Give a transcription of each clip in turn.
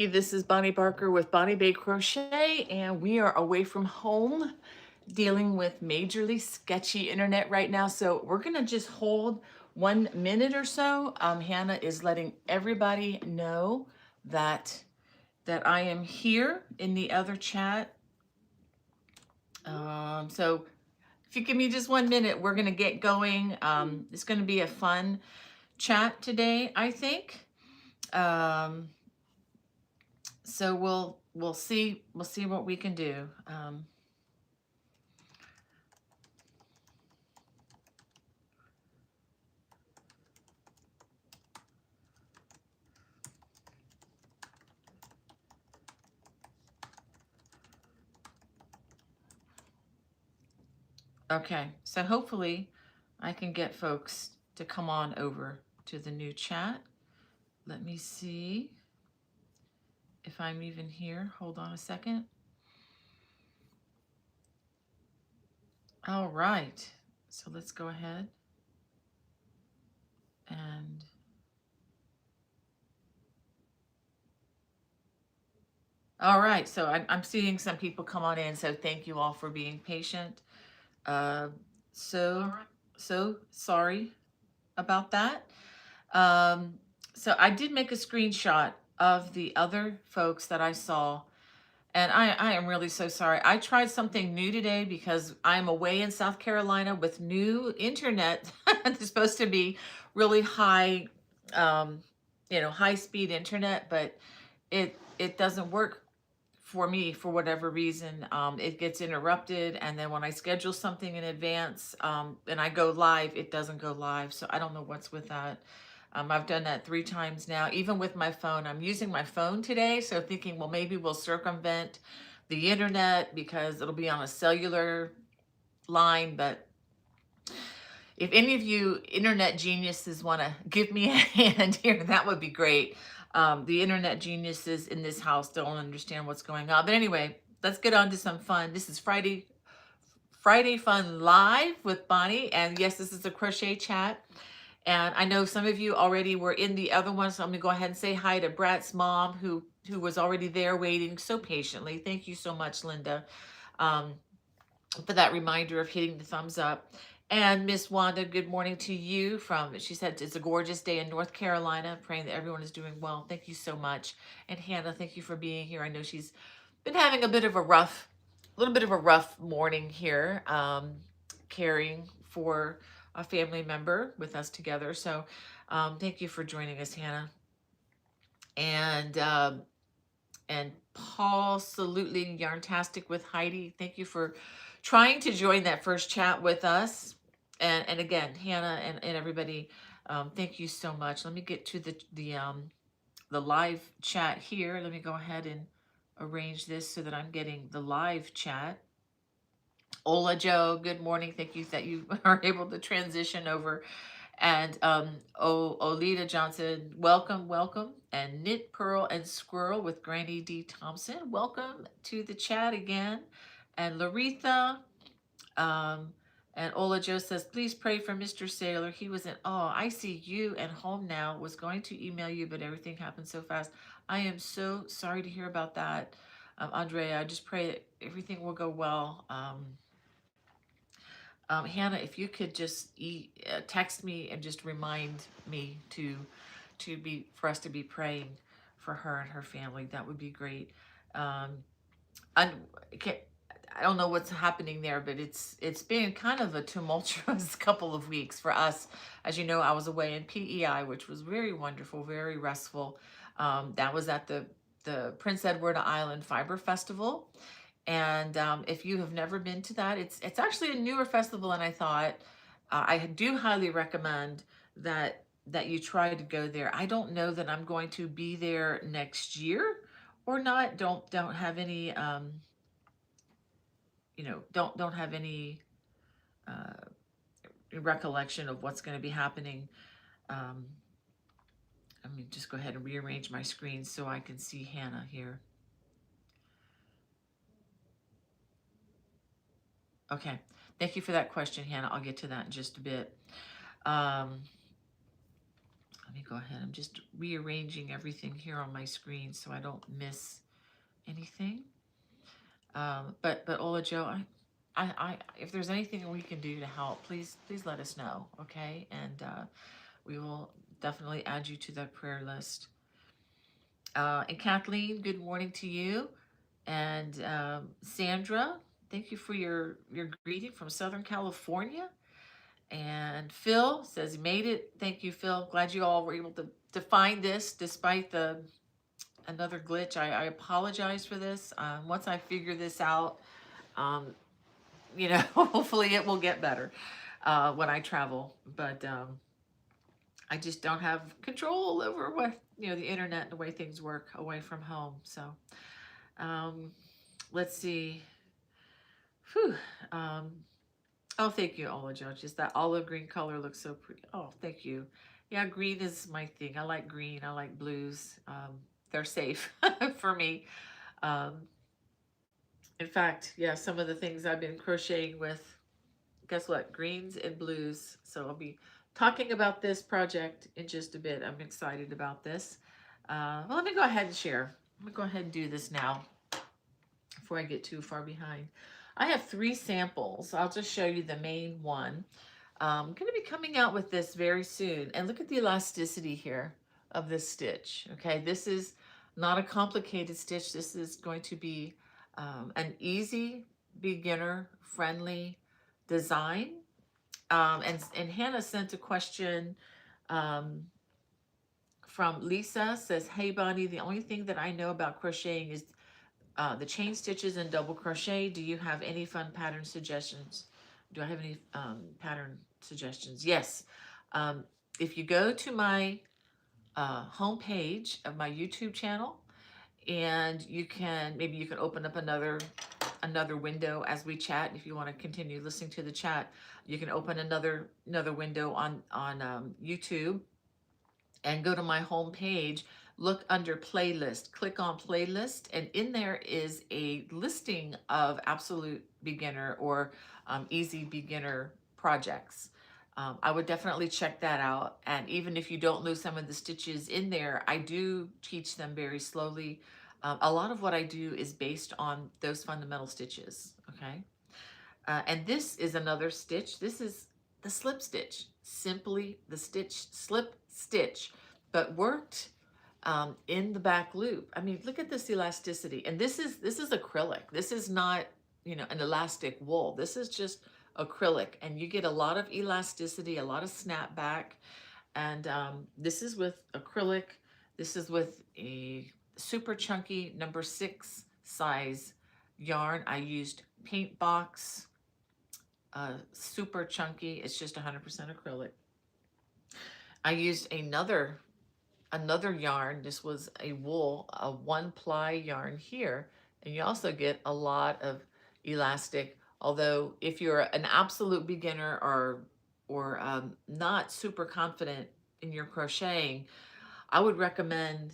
Hey, this is Bonnie Barker with Bonnie Bay Crochet, and we are away from home dealing with majorly sketchy internet right now. So we're gonna just hold 1 minute or so. Hannah is letting everybody know that I am here in the other chat. So if you give me just 1 minute, we're gonna get going. It's gonna be a fun chat today, I think. Um, so we'll see what we can do. Okay, so hopefully I can get folks to come on over to the new chat. Let me see if I'm even here. Hold on a second. All right, so let's go ahead and all right, so I'm seeing some people come on in, so thank you all for being patient. Uh, so, so sorry about that. Um, so I did make a screenshot of the other folks that I saw, and I am really so sorry. I tried something new today because I'm away in South Carolina with new internet. It's supposed to be really high, um, high speed internet, but it doesn't work for me for whatever reason. It gets interrupted, and then when I schedule something in advance, and I go live, it doesn't go live. So I don't know what's with that. I've done that 3 times now, even with my phone. I'm using my phone today, so thinking, well, maybe we'll circumvent the internet because it'll be on a cellular line. But if any of you internet geniuses want to give me a hand here, that would be great. The internet geniuses in this house don't understand what's going on. But anyway, let's get on to some fun. This is Friday Fun Live with Bonnie. And yes, this is a crochet chat. And I know some of you already were in the other one, so I'm gonna go ahead and say hi to Brat's mom, who was already there waiting so patiently. Thank you so much, Linda, um, for that reminder of hitting the thumbs up. And Miss Wanda, good morning to you from, she said it's a gorgeous day in North Carolina, praying that everyone is doing well. Thank you so much. And Hannah, thank you for being here. I know she's been having a little bit of a rough morning here, caring for a family member with us together. So thank you for joining us, Hannah. And Paul Salutely Yarntastic with Heidi. Thank you for trying to join that first chat with us. And again, Hannah and everybody, thank you so much. Let me get to the live chat here. Let me go ahead and arrange this so that I'm getting the live chat. Ola Joe, good morning. Thank you that you are able to transition over. And Olita Johnson, welcome, welcome. And Knit Pearl and Squirrel with Granny D. Thompson, welcome to the chat again. And Laretha, um, and Ola Joe says, please pray for Mr. Sailor. He was in, oh, I see you and home now. Was going to email you, but everything happened so fast. I am so sorry to hear about that. Andrea, I just pray that everything will go well. Hannah, if you could just text me and just remind me to be for us to be praying for her and her family, that would be great. Um, I, I don't know what's happening there, but it's been kind of a tumultuous couple of weeks for us. As you know, I was away in PEI, which was very wonderful, very restful. That was at the Prince Edward Island Fiber Festival. And if you have never been to that, it's actually a newer festival, and I thought I do highly recommend that you try to go there. I don't know that I'm going to be there next year or not. Don't have any don't have any uh, recollection of what's going to be happening. Um, Let me just go ahead and rearrange my screen so I can see Hannah here. Okay, thank you for that question, Hannah. I'll get to that in just a bit. Um, Let me go ahead. I'm just rearranging everything here on my screen so I don't miss anything. But Ola Joe, if there's anything we can do to help, please let us know, okay? And we will definitely add you to that prayer list. And Kathleen, good morning to you. And Sandra, thank you for your greeting from Southern California. And Phil says he made it. Thank you, Phil. Glad you all were able to find this despite the another glitch. I apologize for this. Once I figure this out, um, hopefully it will get better when I travel. But I just don't have control over what, the internet and the way things work away from home. So um, let's see. Whew. Um, oh, thank you, Ola Joe. Just that olive green color looks so pretty. Oh, thank you. Yeah, green is my thing. I like green. I like blues. They're safe for me. Um, in fact, yeah, some of the things I've been crocheting with, guess what? Greens and blues. So I'll be talking about this project in just a bit. I'm excited about this. Well, let me go ahead and share. I'm going to go ahead and do this now before I get too far behind. I have 3 samples. I'll just show you the main one. I'm going to be coming out with this very soon. And look at the elasticity here of this stitch. Okay, this is not a complicated stitch. This is going to be an easy, beginner-friendly design. And Hannah sent a question from Lisa. Says, hey, Bonnie, the only thing that I know about crocheting is the chain stitches and double crochet. Do you have any fun pattern suggestions? Do I have any pattern suggestions? Yes. If you go to my homepage of my YouTube channel, and maybe you can open up another window as we chat. If you want to continue listening to the chat, you can open another window on YouTube and go to my home page. Look under playlist, click on playlist, and in there is a listing of absolute beginner or easy beginner projects. I would definitely check that out. And even if you don't know some of the stitches in there, I do teach them very slowly. A lot of what I do is based on those fundamental stitches, okay? And this is another stitch. This is the slip stitch, simply the slip stitch, but worked in the back loop. I mean, look at this elasticity. And this is acrylic. This is not, an elastic wool. This is just acrylic, and you get a lot of elasticity, a lot of snapback. And this is with acrylic. This is with a super chunky number 6 size yarn. I used paint box, super chunky. It's just 100% acrylic. I used another yarn. This was a wool, a 1-ply yarn here, and you also get a lot of elastic. Although if you're an absolute beginner or not super confident in your crocheting, I would recommend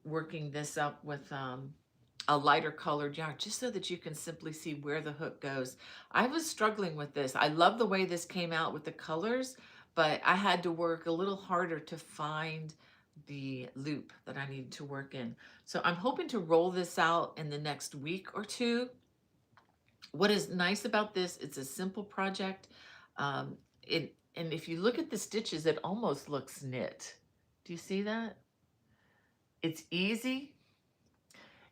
working this up with a lighter colored yarn, just so that you can simply see where the hook goes. I was struggling with this. I love the way this came out with the colors, but I had to work a little harder to find the loop that I needed to work in. So I'm hoping to roll this out in the next week or 2. What is nice about this, it's a simple project. And if you look at the stitches, it almost looks knit. Do you see that? It's easy.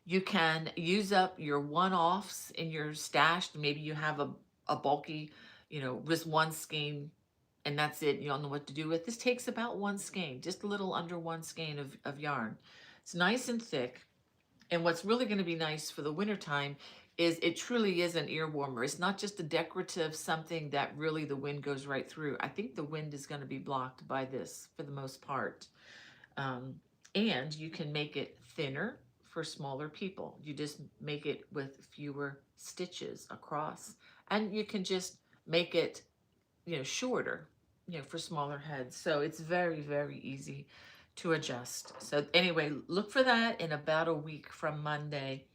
You can use up your one-offs in your stash. Maybe you have a bulky, just 1 skein, and that's it. You don't know what to do with. This takes about 1 skein, just a little under 1 skein of yarn. It's nice and thick. And what's really going to be nice for the wintertime is it truly is an ear warmer. It's not just a decorative something that really the wind goes right through. I think the wind is going to be blocked by this for the most part. And you can make it thinner for smaller people. You just make it with fewer stitches across. And you can just make it, shorter, for smaller heads. So it's very, very easy to adjust. So anyway, look for that in about a week from Monday.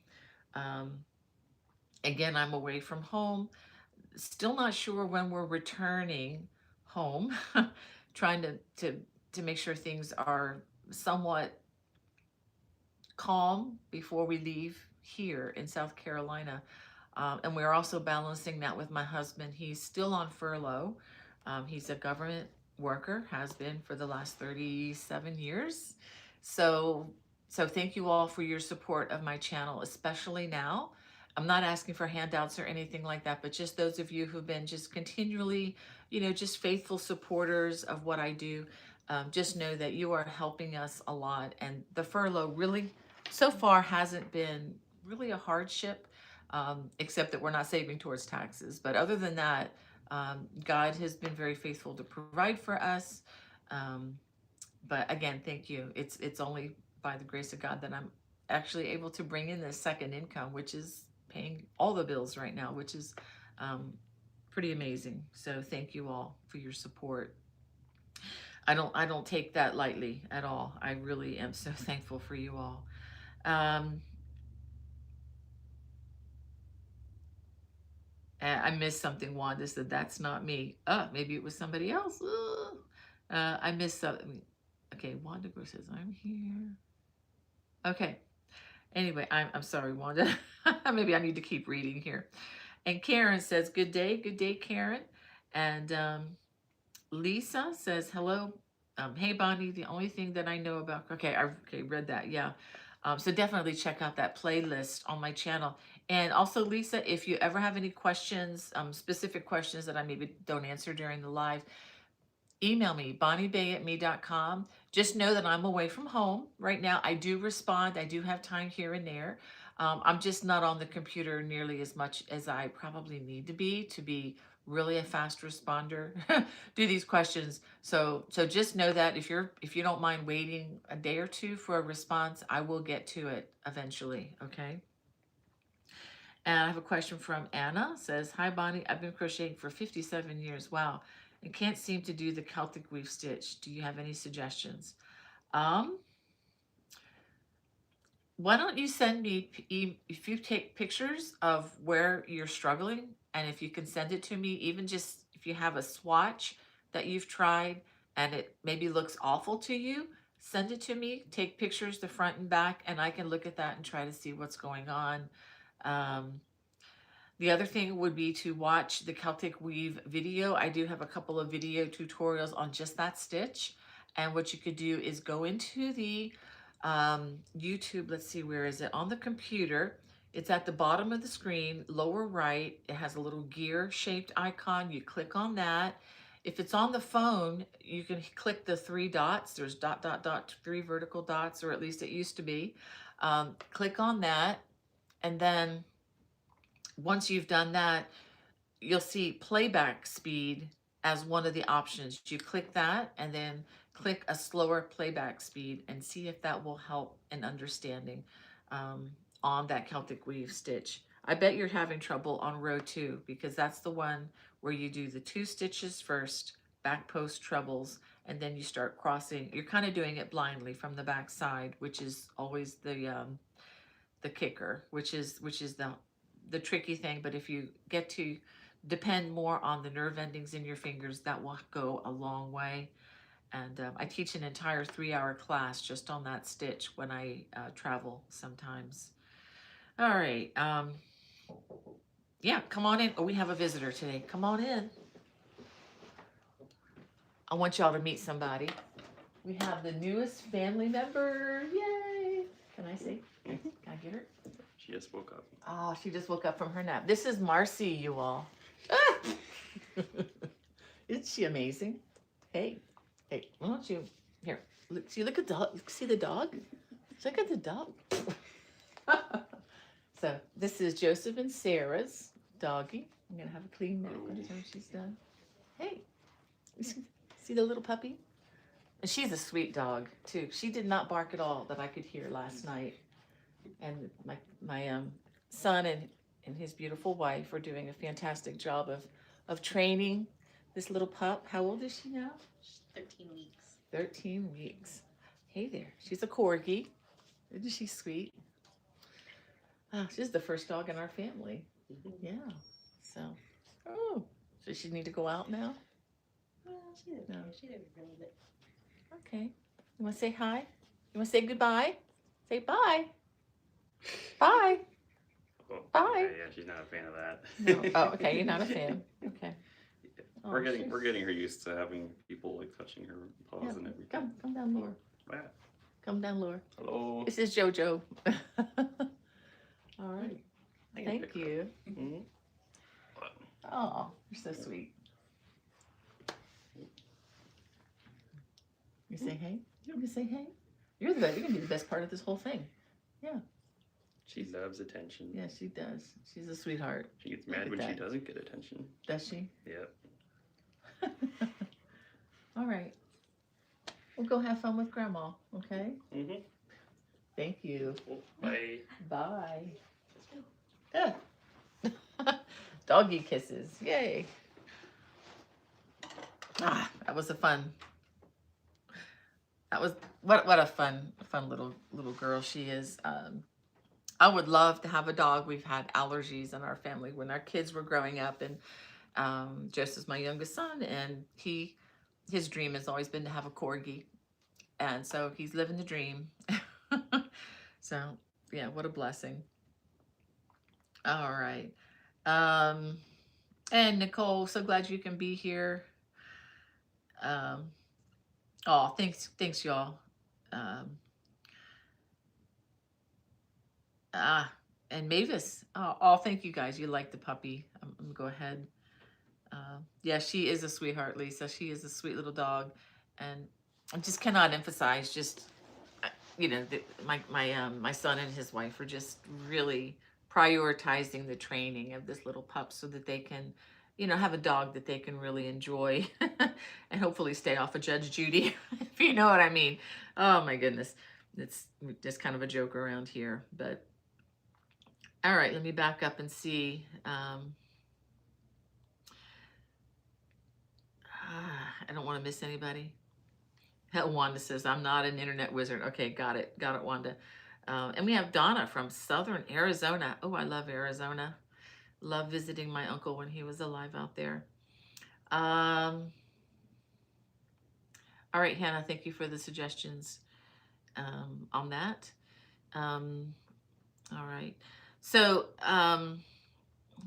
Again, I'm away from home. Still not sure when we're returning home. Trying to to make sure things are somewhat calm before we leave here in South Carolina. And we're also balancing that with my husband. He's still on furlough. He's a government worker, has been for the last 37 years. So, so thank you all for your support of my channel, especially now. I'm not asking for handouts or anything like that, but just those of you who've been just continually, just faithful supporters of what I do. Just know that you are helping us a lot. And the furlough really, so far, hasn't been really a hardship, except that we're not saving towards taxes. But other than that, God has been very faithful to provide for us. Um, but again, thank you. It's only by the grace of God that I'm actually able to bring in this second income, which is paying all the bills right now, which is pretty amazing. So thank you all for your support. I don't take that lightly at all. I really am so thankful for you all. I missed something. Wanda said, that's not me. Maybe it was somebody else. I missed something. Okay, Wanda says, I'm here. Okay. Anyway, I'm sorry, Wanda. Maybe I need to keep reading here. And Karen says, good day. Good day, Karen. And Lisa says, hello. Hey, Bonnie, the only thing that I know about, okay, I read that, yeah. So definitely check out that playlist on my channel. And also, Lisa, if you ever have any questions, specific questions that I maybe don't answer during the live, email me, bonniebay@me.com. Just know that I'm away from home right now. I do respond. I do have time here and there. I'm just not on the computer nearly as much as I probably need to be really a fast responder to these questions. So just know that if you don't mind waiting a day or two for a response, I will get to it eventually. Okay. And I have a question from Anna. Says, hi Bonnie, I've been crocheting for 57 years. Wow. And can't seem to do the Celtic weave stitch. Do you have any suggestions? Why don't you send me, if you take pictures of where you're struggling, and if you can send it to me, even just if you have a swatch that you've tried and it maybe looks awful to you, send it to me, take pictures, the front and back, and I can look at that and try to see what's going on. The other thing would be to watch the Celtic Weave video. I do have a couple of video tutorials on just that stitch. And what you could do is go into the YouTube, let's see, where is it? On the computer. It's at the bottom of the screen, lower right. It has a little gear shaped icon. You click on that. If it's on the phone, you can click the three dots. There's dot, dot, dot, three vertical dots, or at least it used to be. Click on that. And then once you've done that, you'll see playback speed as one of the options. You click that and then click a slower playback speed and see if that will help in understanding on that Celtic weave stitch. I bet you're having trouble on row 2 because that's the one where you do the 2 stitches first, back post trebles, and then you start crossing. You're kind of doing it blindly from the back side, which is always the kicker, which is the tricky thing. But if you get to depend more on the nerve endings in your fingers, that will go a long way. And I teach an entire 3-hour class just on that stitch when I travel sometimes. All right. Yeah, come on in. Oh, we have a visitor today. Come on in. I want y'all to meet somebody. We have the newest family member. Yay. Can I see? Can I get her? She just woke up. Oh, she just woke up from her nap. This is Marcy, you all. Ah! Isn't she amazing? Hey, why don't you, here, look at the dog. See the dog? Look at the dog. So this is Joseph and Sarah's doggy. I'm gonna have a clean nap by the time she's done. Hey, see the little puppy? And she's a sweet dog too. She did not bark at all that I could hear last night. And my son and his beautiful wife are doing a fantastic job of training this little pup. How old is she now? She's 13 weeks. 13 weeks. Hey there. She's a corgi. Isn't she sweet? She's the first dog in our family. Yeah. So, does she need to go out now? Well, she did. No. She did a little bit. Okay. You want to say hi? You want to say goodbye? Say bye. Bye. Oh, Bye. yeah, she's not a fan of that. No. Oh, okay. You're not a fan. Okay. We're Oh, getting she's. we're getting her used to having people like touching her Yeah. paws and everything. Come down, Laura. Yeah. Come down, Laura. Hello. This is JoJo. All right. I can Thank pick her you. up. Mm-hmm. Oh, you're so sweet. You say hey? You say hey? You're gonna be the best part of this whole thing. Yeah. She loves attention. Yeah, she does. She's a sweetheart. She gets Look mad at when she that. doesn't get attention. Does she? Yep. All right. We'll go have fun with Grandma, okay? Mm-hmm. Thank you. Bye. Bye. Ah. Doggy kisses. Yay. Ah, that was a fun. That was what a fun little girl she is. I would love to have a dog. We've had allergies in our family when our kids were growing up, and Joseph's my youngest son, and his dream has always been to have a corgi, and so he's living the dream. So yeah, what a blessing. All right. Um, and Nicole, so glad you can be here. Um, oh, thanks, y'all. Um, and Mavis, thank you guys. You like the puppy. I'm gonna go ahead. Yeah, she is a sweetheart, Lisa. She is a sweet little dog, and I just cannot emphasize just my son and his wife are just really prioritizing the training of this little pup so that they can have a dog that they can really enjoy and hopefully stay off of Judge Judy, if you know what I mean. Oh my goodness, it's just kind of a joke around here. But all right, let me back up and see. I don't want to miss anybody. Wanda says, I'm not an internet wizard. Okay, got it, Wanda. And we have Donna from Southern Arizona. Oh, I love Arizona. Love visiting my uncle when he was alive out there. All right, Hannah, thank you for the suggestions on that. All right. So let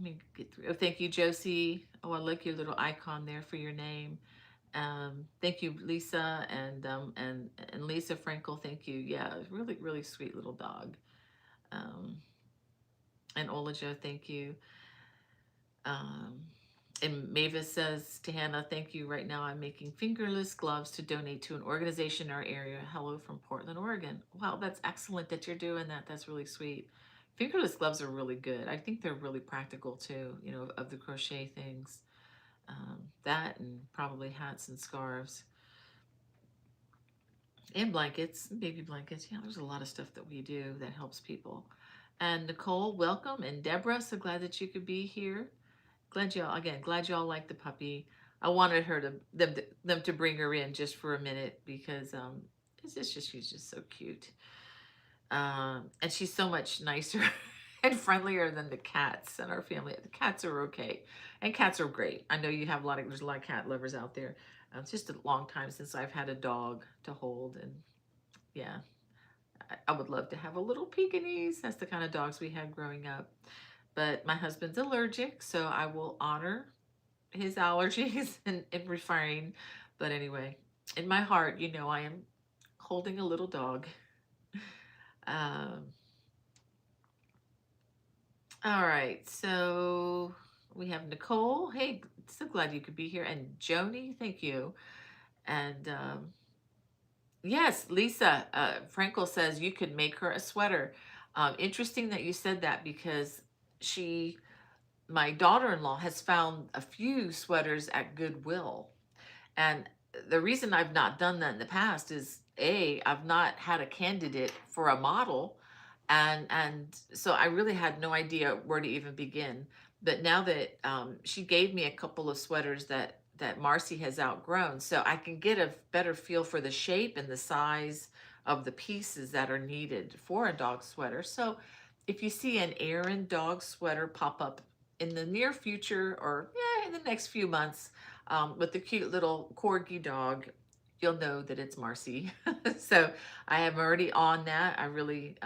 me get through. Oh, thank you, Josie. Oh, I like your little icon there for your name. Thank you, Lisa, and Lisa Frankel. Thank you. Yeah, really, really sweet little dog. Um, and Olajo, thank you. Um, and Mavis says to Hannah, thank you. Right now, I'm making fingerless gloves to donate to an organization in our area. Hello from Portland, Oregon. Wow, that's excellent that you're doing that. That's really sweet. Fingerless gloves are really good. I think they're really practical too, of the crochet things. That and probably hats and scarves. And blankets, baby blankets. Yeah, there's a lot of stuff that we do that helps people. And Nicole, welcome. And Deborah, so glad that you could be here. Glad y'all like the puppy. I wanted them to bring her in just for a minute because she's just so cute. And she's so much nicer and friendlier than the cats in our family. The cats are okay, and cats are great. I know there's a lot of cat lovers out there. It's just a long time since I've had a dog to hold, and yeah, I would love to have a little Pekingese. That's the kind of dogs we had growing up. But my husband's allergic, so I will honor his allergies and refrain. But anyway, in my heart, I am holding a little dog. Um, all right, so we have Nicole. Hey, so glad you could be here. And Joni, thank you. And yes, Lisa, Frankel says you could make her a sweater. Interesting that you said that because my daughter-in-law has found a few sweaters at Goodwill. And the reason I've not done that in the past is I've not had a candidate for a model, and so I really had no idea where to even begin. But now that she gave me a couple of sweaters that Marcy has outgrown, so I can get a better feel for the shape and the size of the pieces that are needed for a dog sweater. So if you see an Erin dog sweater pop up in the near future or in the next few months, with the cute little corgi dog, you'll know that it's Marcy. So I am already on that. I really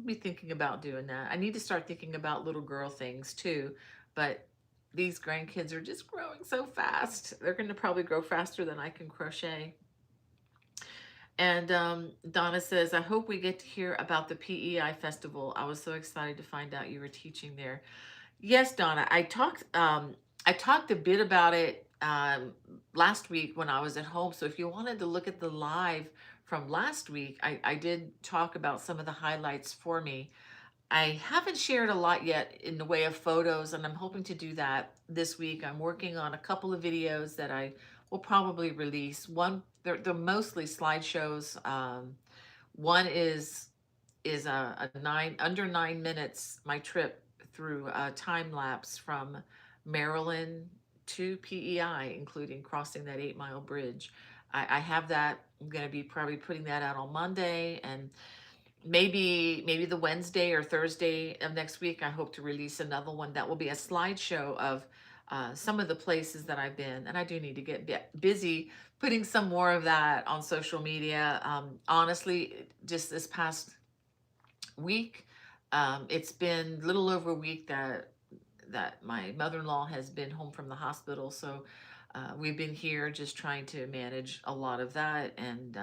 be thinking about doing that. I need to start thinking about little girl things too, but these grandkids are just growing so fast. They're going to probably grow faster than I can crochet. And Donna says, I hope we get to hear about the PEI festival. I was so excited to find out you were teaching there. Yes, Donna, I talked a bit about it last week when I was at home. So if you wanted to look at the live from last week, I did talk about some of the highlights for me. I haven't shared a lot yet in the way of photos, and I'm hoping to do that this week. I'm working on a couple of videos that I will probably release. One, they're mostly slideshows. One is a nine under 9 minutes. My trip through a time lapse from Maryland to PEI, including crossing that 8 Mile bridge. I have that. I'm going to be probably putting that out on Monday, and maybe the Wednesday or Thursday of next week, I hope to release another one that will be a slideshow of some of the places that I've been. And I do need to get busy putting some more of that on social media. Honestly, just this past week, it's been a little over a week that my mother-in-law has been home from the hospital. So we've been here just trying to manage a lot of that, and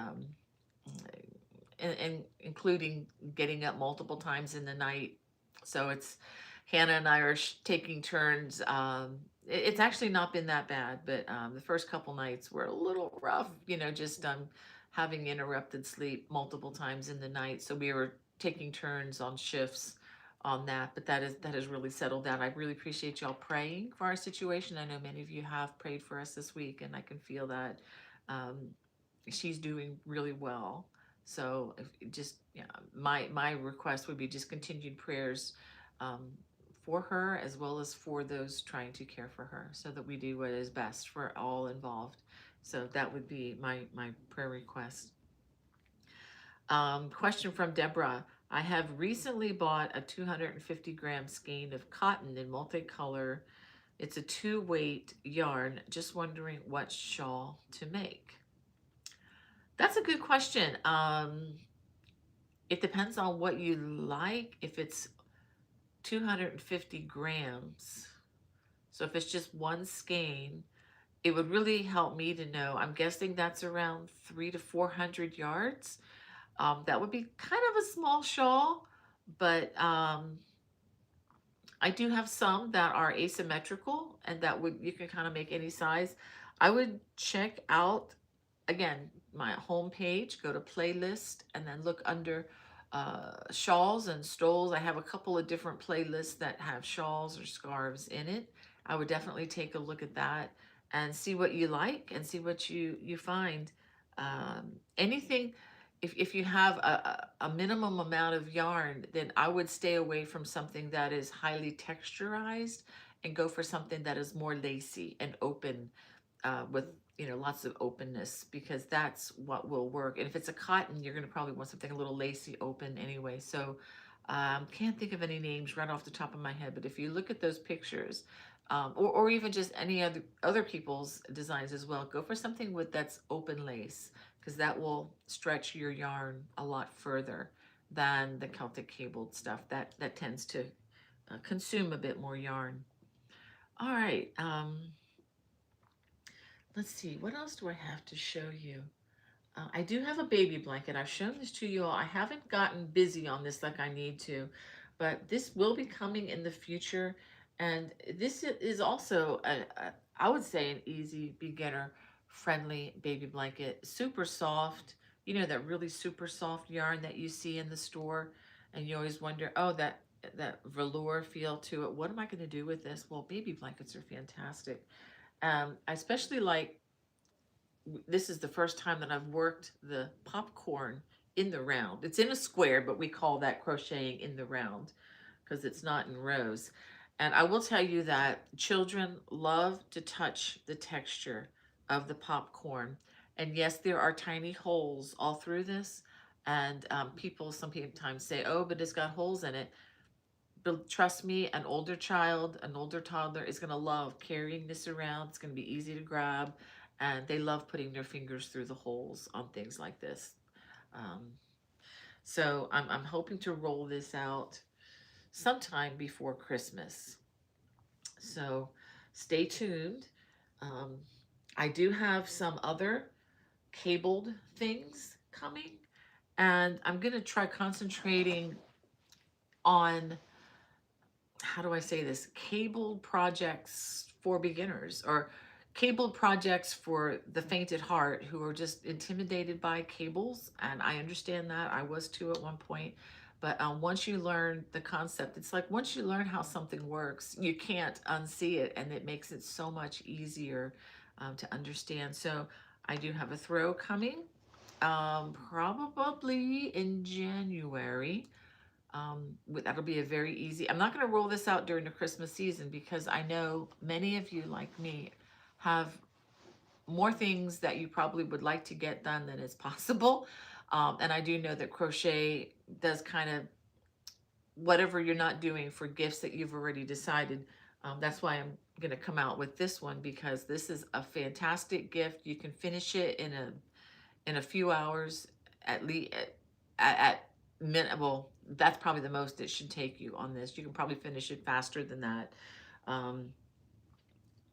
including getting up multiple times in the night. So it's Hannah and I are taking turns. It's actually not been that bad, but the first couple nights were a little rough. Just having interrupted sleep multiple times in the night. So we were taking turns on shifts on that, but that has really settled down. I really appreciate y'all praying for our situation. I know many of you have prayed for us this week, and I can feel that she's doing really well. So if just yeah, my request would be just continued prayers um, for her as well as for those trying to care for her, so that we do what is best for all involved. So that would be my prayer request. Question from Deborah. I have recently bought a 250-gram skein of cotton in multicolor. It's a 2-weight yarn. Just wondering what shawl to make. That's a good question. It depends on what you like. If it's 250 grams, so if it's just one skein, it would really help me to know. I'm guessing that's around 300 to 400 yards. That would be kind of a small shawl, but I do have some that are asymmetrical, and that would you can kind of make any size. I would check out again my home page, go to playlist, and then look under shawls and stoles. I have a couple of different playlists that have shawls or scarves in it. I would definitely take a look at that and see what you like and see what you find. Anything, if you have a minimum amount of yarn, then I would stay away from something that is highly texturized and go for something that is more lacy and open, with lots of openness, because that's what will work. And if it's a cotton, you're going to probably want something a little lacy open anyway. So can't think of any names right off the top of my head, but if you look at those pictures, or even just any other people's designs as well, go for something with that's open lace, because that will stretch your yarn a lot further than the Celtic cabled stuff. That tends to consume a bit more yarn. All right. Let's see, what else do I have to show you? I do have a baby blanket. I've shown this to you all. I haven't gotten busy on this like I need to, but this will be coming in the future. And this is also, I would say, an easy beginner friendly baby blanket. Super soft. That really super soft yarn that you see in the store. And you always wonder, oh, that velour feel to it. What am I going to do with this? Well, baby blankets are fantastic. I especially like, this is the first time that I've worked the popcorn in the round. It's in a square, but we call that crocheting in the round because it's not in rows. And I will tell you that children love to touch the texture of the popcorn. And yes, there are tiny holes all through this. And people sometimes say, oh, but it's got holes in it. But trust me, an older child, an older toddler is going to love carrying this around. It's going to be easy to grab. and they love putting their fingers through the holes on things like this. Um, so I'm hoping to roll this out sometime before Christmas. So stay tuned. Um, I do have some other cabled things coming, and I'm going to try concentrating on, how do I say this, cabled projects for beginners, or cabled projects for the faint at heart who are just intimidated by cables. And I understand that. I was too at one point. But once you learn the concept, it's like once you learn how something works, you can't unsee it, and it makes it so much easier to understand. So I do have a throw coming, probably in January. That'll be a very easy. I'm not going to roll this out during the Christmas season because I know many of you, like me, have more things that you probably would like to get done than is possible. And I do know that crochet does kind of whatever you're not doing for gifts that you've already decided. That's why I'm going to come out with this one, because this is a fantastic gift. You can finish it in a few hours at least. At well, that's probably the most it should take you on this. You can probably finish it faster than that. Um,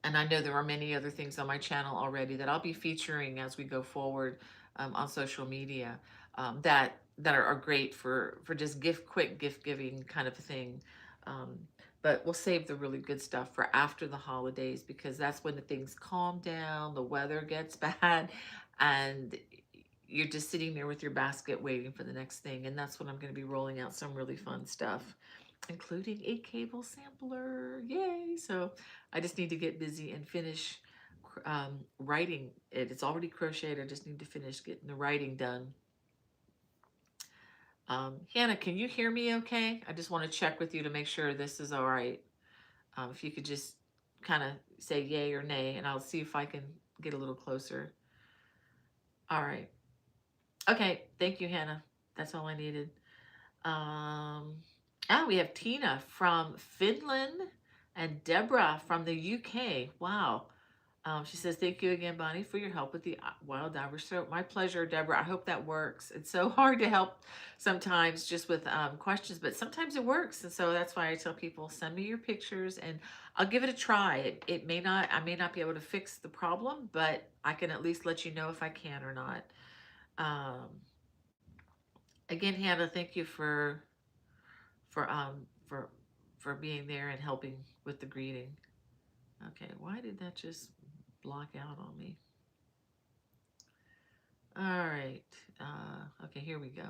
and I know there are many other things on my channel already that I'll be featuring as we go forward on social media, that are great for just quick gift giving kind of a thing. Um, but we'll save the really good stuff for after the holidays, because that's when the things calm down, the weather gets bad, and you're just sitting there with your basket waiting for the next thing. And that's when I'm going to be rolling out some really fun stuff, including a cable sampler. Yay! So I just need to get busy and finish writing it. It's already crocheted. I just need to finish getting the writing done. Hannah, can you hear me okay? I just want to check with you to make sure this is all right. If you could just kind of say yay or nay, and I'll see if I can get a little closer. All right. Okay. Thank you, Hannah. That's all I needed. We have Tina from Finland and Deborah from the UK. Wow. She says, thank you again, Bonnie, for your help with the wild diver. So my pleasure, Deborah. I hope that works. It's so hard to help sometimes just with questions, but sometimes it works. And so that's why I tell people, send me your pictures and I'll give it a try. It may not, I may not be able to fix the problem, but I can at least let you know if I can or not. Um, Again, Hannah, thank you for um for for being there and helping with the greeting. Okay, why did that just block out on me? All right. Okay, here we go.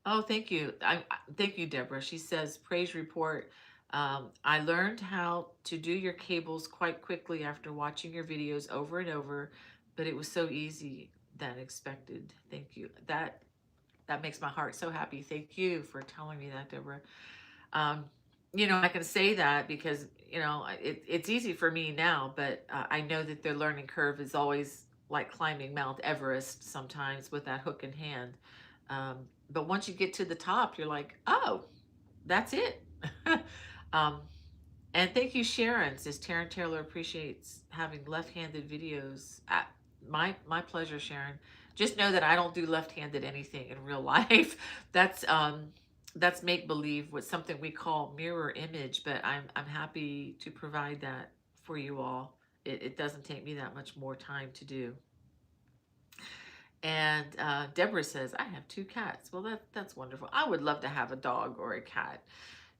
Oh, thank you. Thank you, Deborah. She says, praise report. I learned how to do your cables quite quickly after watching your videos over and over, but it was so easy than expected. Thank you. That makes my heart so happy. Thank you for telling me that, Deborah. Um, I can say that because, it's easy for me now, but I know that the learning curve is always like climbing Mount Everest sometimes with that hook in hand. Um, but once you get to the top, you're like, oh, that's it. um, and thank you, Sharon. Says Taryn Taylor appreciates having left-handed videos. My pleasure, Sharon. Just know that I don't do left-handed anything in real life. That's make believe with something we call mirror image, but I'm happy to provide that for you all. It doesn't take me that much more time to do. And Deborah says, I have 2 cats. Well, that's wonderful. I would love to have a dog or a cat,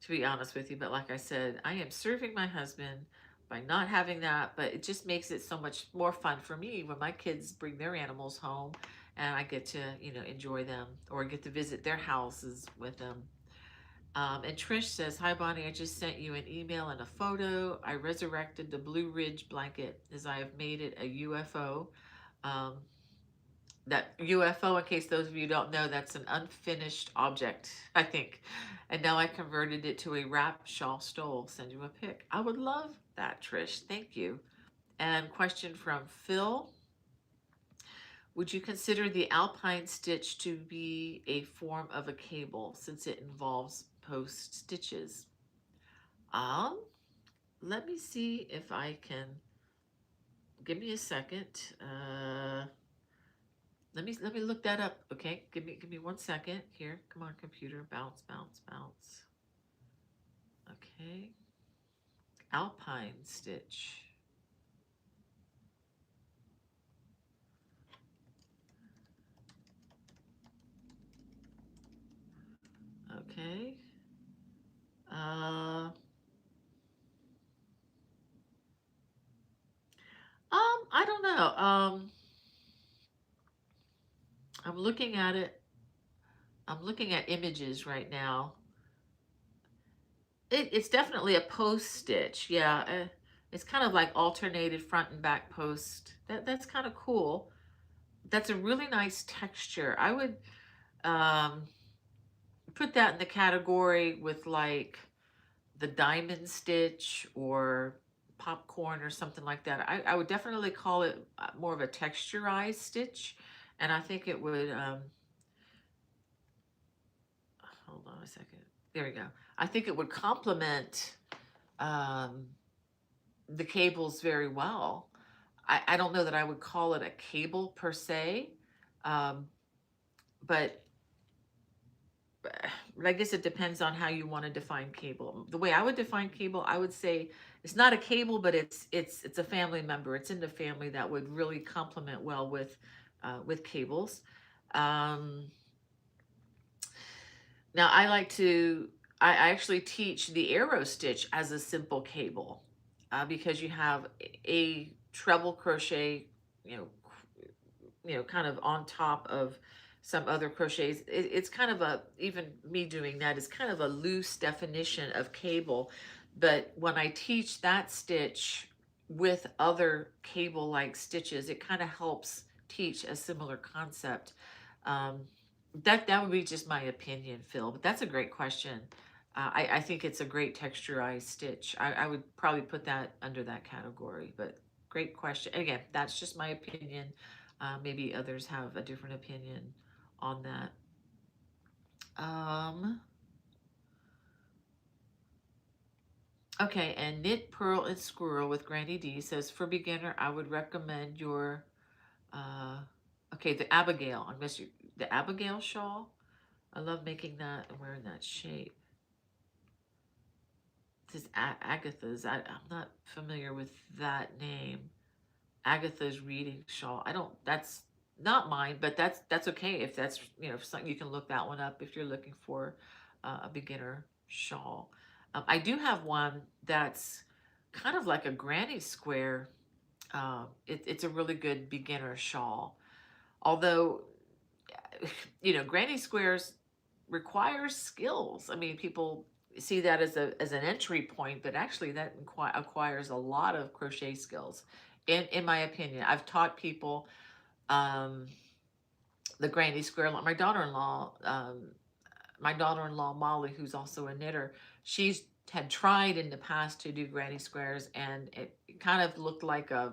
to be honest with you. But like I said, I am serving my husband by not having that. But it just makes it so much more fun for me when my kids bring their animals home and I get to, enjoy them or get to visit their houses with them. And Trish says, hi, Bonnie. I just sent you an email and a photo. I resurrected the Blue Ridge blanket as I have made it a UFO. Um, that UFO, in case those of you don't know, that's an unfinished object, I think. And now I converted it to a wrap shawl stole. Send you a pic. I would love that, Trish. Thank you. And question from Phil. Would you consider the alpine stitch to be a form of a cable since it involves post stitches? Um, let me see if I can, give me a second. Let me look that up. Okay, give me 1 second here. Come on, computer, bounce, bounce, bounce. Okay, alpine stitch. Okay. Uh, I don't know. I'm looking at it. I'm looking at images right now. It's definitely a post stitch. Yeah, it's kind of like alternated front and back post. That's kind of cool. That's a really nice texture. I would um, put that in the category with like the diamond stitch or popcorn or something like that. I would definitely call it more of a texturized stitch, and I think it would. Hold on a second. There we go. I think it would complement um, the cables very well. I don't know that I would call it a cable per se, um, but I guess it depends on how you want to define cable. The way I would define cable, I would say it's not a cable, but it's a family member. It's in the family that would really complement well with cables. Um, Now I like to, I actually teach the arrow stitch as a simple cable because you have a treble crochet, you know, kind of on top of some other crochets. It's kind of a, even me doing that is kind of a loose definition of cable. But when I teach that stitch with other cable like stitches, it kind of helps teach a similar concept. Um, that would be just my opinion, Phil, but that's a great question. I think it's a great texturized stitch. I would probably put that under that category, but great question. Again, that's just my opinion. Maybe others have a different opinion on that. Um, okay, and Knit, Purl, and Squirrel with Granny D says, for beginner, I would recommend your, uh, okay, the Abigail. I miss you. The Abigail shawl. I love making that and wearing that shape. This is Agatha's. I'm not familiar with that name. Agatha's reading shawl. I don't. That's not mine, but that's okay if that's if something you can look that one up if you're looking for a beginner shawl. I do have one that's kind of like a granny square. It's a really good beginner shawl, although granny squares requires skills. I mean, people see that as an entry point, but actually that acquires a lot of crochet skills. In my opinion, I've taught people um, the granny square. My daughter-in-law Molly, who's also a knitter, she's had tried in the past to do granny squares, and it kind of looked like an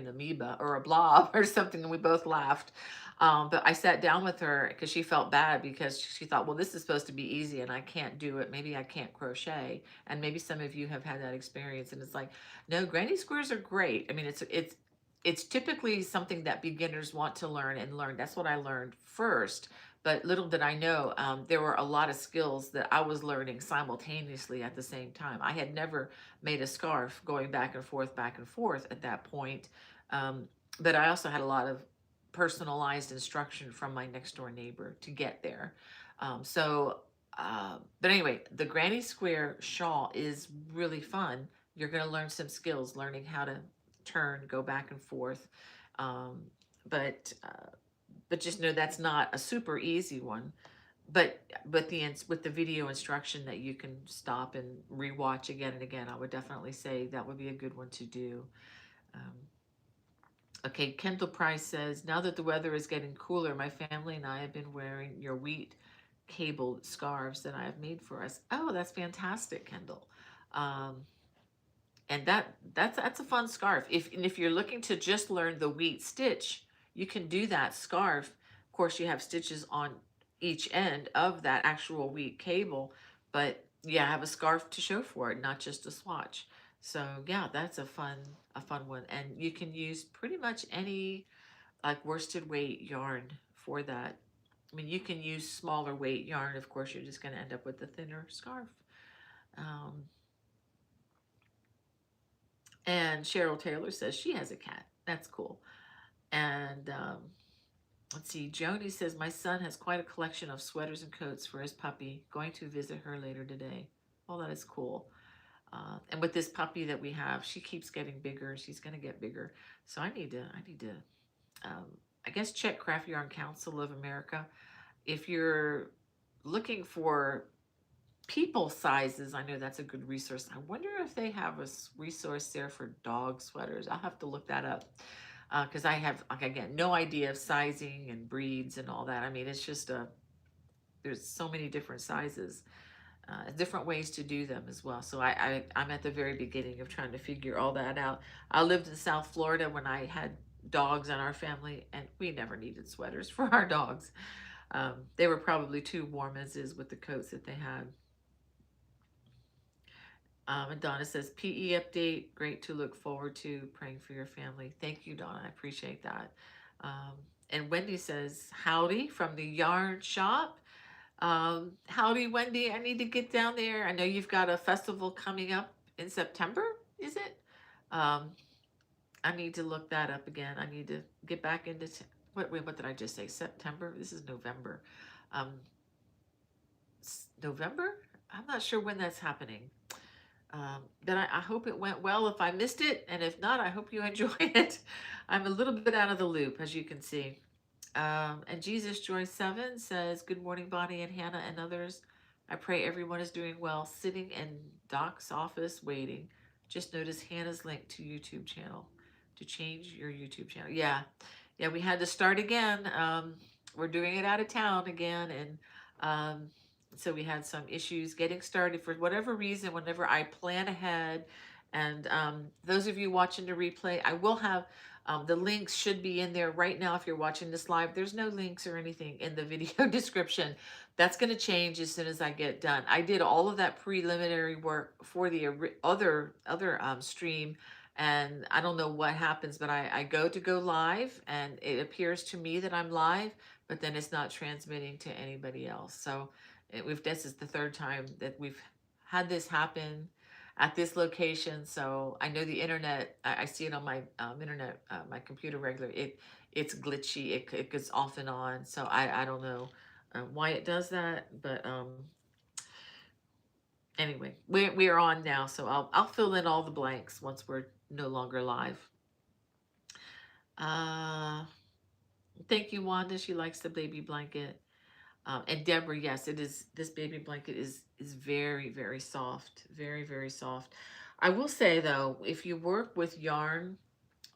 amoeba or a blob or something, and we both laughed. But I sat down with her because she felt bad because she thought, well, this is supposed to be easy and I can't do it. Maybe I can't crochet. And maybe some of you have had that experience. And it's like, no, granny squares are great. I mean, it's typically something that beginners want to learn and learn. That's what I learned first. But little did I know, there were a lot of skills that I was learning simultaneously at the same time. I had never made a scarf going back and forth at that point. But I also had a lot of personalized instruction from my next door neighbor to get there. But anyway, the granny square shawl is really fun. You're going to learn some skills, learning how to turn, go back and forth. Um, but just know that's not a super easy one. With the video instruction that you can stop and rewatch again and again, I would definitely say that would be a good one to do. Um, okay, Kendall Price says, now that the weather is getting cooler, my family and I have been wearing your wheat cabled scarves that I have made for us. Oh, that's fantastic, Kendall. Um, and that's a fun scarf. If you're looking to just learn the wheat stitch, you can do that scarf. Of course, you have stitches on each end of that actual wheat cable, but yeah, have a scarf to show for it, not just a swatch. So yeah, that's a fun one. And you can use pretty much any like worsted weight yarn for that. I mean, you can use smaller weight yarn. Of course, you're just going to end up with a thinner scarf. Um, and Cheryl Taylor says she has a cat. That's cool. And let's see, Joni says, my son has quite a collection of sweaters and coats for his puppy. Going to visit her later today. Oh, that is cool. And with this puppy that we have, she keeps getting bigger. She's going to get bigger. So um, I guess check Craft Yarn Council of America. If you're looking for people sizes, I know that's a good resource. I wonder if they have a resource there for dog sweaters. I'll have to look that up because I have, like, again, no idea of sizing and breeds and all that. I mean, it's just there's so many different sizes, different ways to do them as well. So I'm at the very beginning of trying to figure all that out. I lived in South Florida when I had dogs in our family, and we never needed sweaters for our dogs. They were probably too warm as is with the coats that they had. And Donna says, PE update, great to look forward to. Praying for your family. Thank you, Donna. I appreciate that. Um, and Wendy says, howdy from the yarn shop. Howdy, Wendy. I need to get down there. I know you've got a festival coming up in September, is it? Um, I need to look that up again. I need to get back into what did I just say? September? This is November. Um, November? I'm not sure when that's happening. Then I hope it went well if I missed it, and if not, I hope you enjoy it. I'm a little bit out of the loop, as you can see. And Jesus Joy 7 says, good morning, Bonnie and Hannah and others. I pray everyone is doing well. Sitting in Doc's office waiting. Just noticed Hannah's link to YouTube channel to change your YouTube channel. Yeah, yeah, we had to start again. We're doing it out of town again, and um, so we had some issues getting started for whatever reason. Whenever I plan ahead, and those of you watching the replay, I will have the links should be in there right now. If you're watching this live, there's no links or anything in the video description. That's going to change as soon as I get done. I did all of that preliminary work for the other stream, and I don't know what happens, but I go live, and it appears to me that I'm live, but then it's not transmitting to anybody else. So this is the third time that we've had this happen at this location. So I know the internet, I see it on my internet, my computer regular. It's glitchy. It goes off and on. So I don't know why it does that, but anyway, we are on now. So I'll fill in all the blanks once we're no longer live. Uh, Thank you, Wanda. She likes the baby blanket. And Deborah, yes, it is. This baby blanket is very, very soft, very soft. I will say though, if you work with yarn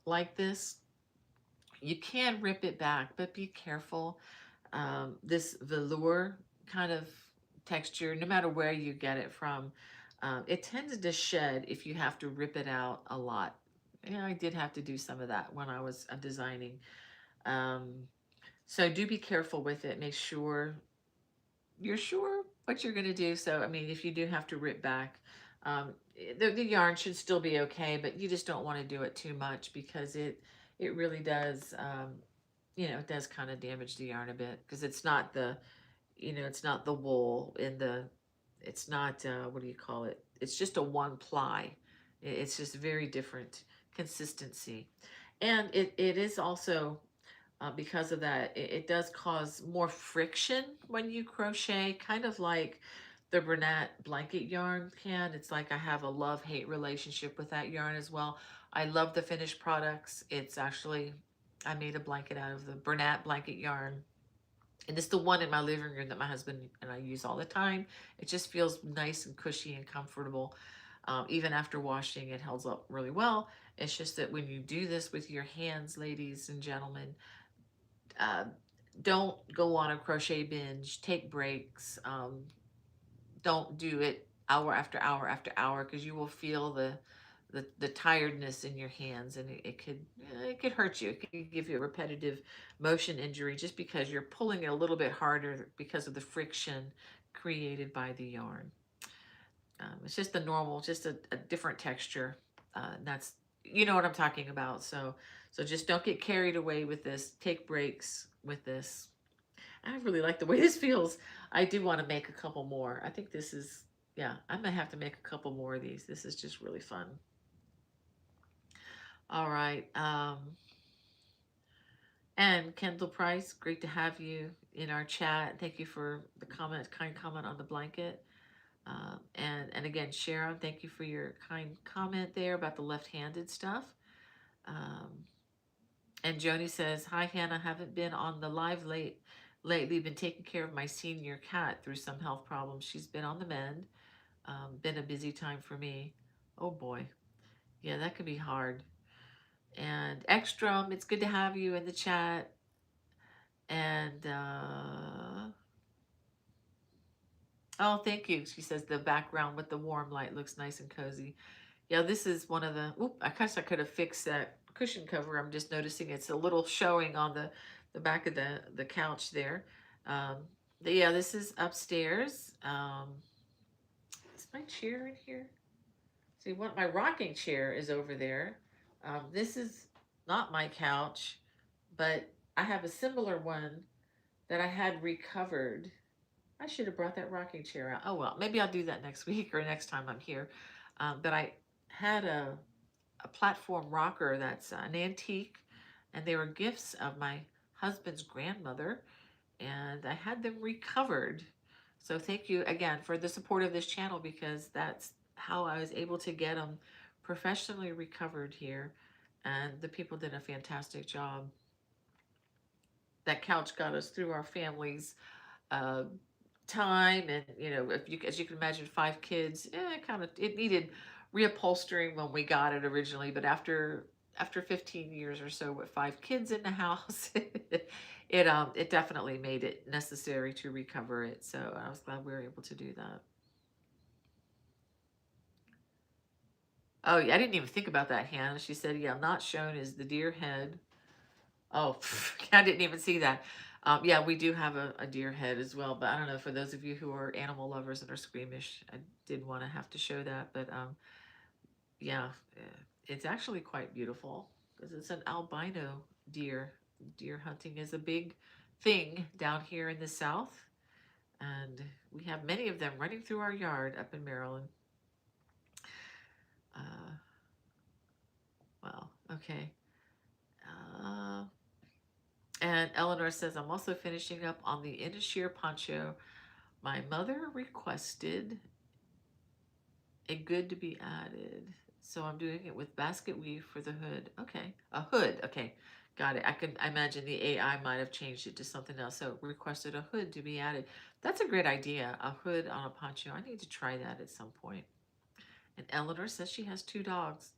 like this, you can rip it back, but be careful. This velour kind of texture, no matter where you get it from, it tends to shed if you have to rip it out a lot. Yeah, I did have to do some of that when I was designing. Um, so do be careful with it. Make sure you're sure what you're going to do. So, I mean, if you do have to rip back, the yarn should still be okay, but you just don't want to do it too much because it really does, it does kind of damage the yarn a bit because it's not it's not the wool it's not, what do you call it? It's just a one ply. It's just very different consistency. And it is also because of that, it does cause more friction when you crochet, kind of like the Bernat blanket yarn can. It's like I have a love-hate relationship with that yarn as well. I love the finished products. It's actually, I made a blanket out of the Bernat blanket yarn. And it's the one in my living room that my husband and I use all the time. It just feels nice and cushy and comfortable. Even after washing, it holds up really well. It's just that when you do this with your hands, ladies and gentlemen, uh, don't go on a crochet binge. Take breaks. Don't do it hour after hour after hour because you will feel the tiredness in your hands, and it could hurt you. It could give you a repetitive motion injury just because you're pulling it a little bit harder because of the friction created by the yarn. It's just the normal, just a different texture. That's, you know what I'm talking about. So just don't get carried away with this. Take breaks with this. I really like the way this feels. I do want to make a couple more. I think this is, yeah, I'm gonna have to make a couple more of these. This is just really fun. All right. And Kendall Price, great to have you in our chat. Thank you for the comment, kind comment on the blanket. And again, Sharon, thank you for your kind comment there about the left-handed stuff. Um, and Joni says, "Hi Hannah, haven't been on the live lately. Been taking care of my senior cat through some health problems. She's been on the mend. Been a busy time for me. Oh boy, yeah, that can be hard." And Ekstrom, it's good to have you in the chat. And oh, thank you. She says the background with the warm light looks nice and cozy. Yeah, this is one of the. Oop, I guess I could have fixed that cushion cover. I'm just noticing it's a little showing on the back of the couch there. Um, yeah, this is upstairs. Is my chair in here? See, what my rocking chair is over there. This is not my couch, but I have a similar one that I had recovered. I should have brought that rocking chair out. Oh well, maybe I'll do that next week or next time I'm here. But I had a platform rocker that's an antique, and they were gifts of my husband's grandmother, and I had them recovered. So thank you again for the support of this channel, because that's how I was able to get them professionally recovered here, and the people did a fantastic job. That couch got us through our family's uh, time, and you know, if you, as you can imagine, 5 kids, it needed reupholstering when we got it originally, but after 15 years or so with 5 kids in the house, it definitely made it necessary to recover it. So I was glad we were able to do that. Oh, yeah, I didn't even think about that, Hannah. She said, yeah, not shown is the deer head. Oh, I didn't even see that. Yeah, we do have a deer head as well, but I don't know, for those of you who are animal lovers and are squeamish, I did want to have to show that. But yeah, it's actually quite beautiful because it's an albino deer. Deer hunting is a big thing down here in the South, and we have many of them running through our yard up in Maryland. Uh, well, okay. Uh, And Eleanor says, I'm also finishing up on the Innisheer poncho. My mother requested a good to be added. So I'm doing it with basket weave for the hood. Okay. A hood. Okay. Got it. I imagine the AI might have changed it to something else. So requested a hood to be added. That's a great idea. A hood on a poncho. I need to try that at some point. And Eleanor says she has 2 dogs.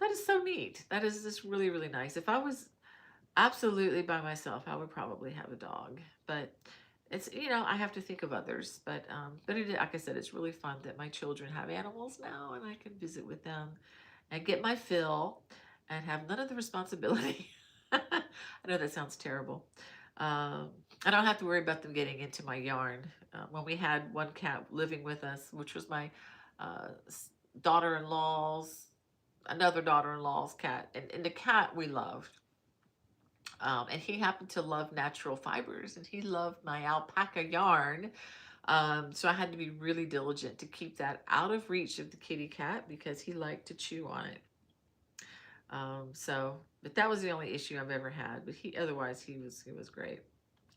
That is so neat. That is just really, really nice. If I was absolutely by myself, I would probably have a dog, but it's, I have to think of others. But it, like I said, it's really fun that my children have animals now, and I can visit with them and get my fill and have none of the responsibility. I know that sounds terrible. Um, I don't have to worry about them getting into my yarn. When we had one cat living with us, which was my uh, daughter-in-law's, another daughter-in-law's cat, and the cat we loved, and he happened to love natural fibers, and he loved my alpaca yarn. So I had to be really diligent to keep that out of reach of the kitty cat because he liked to chew on it. But that was the only issue I've ever had. But otherwise he was great.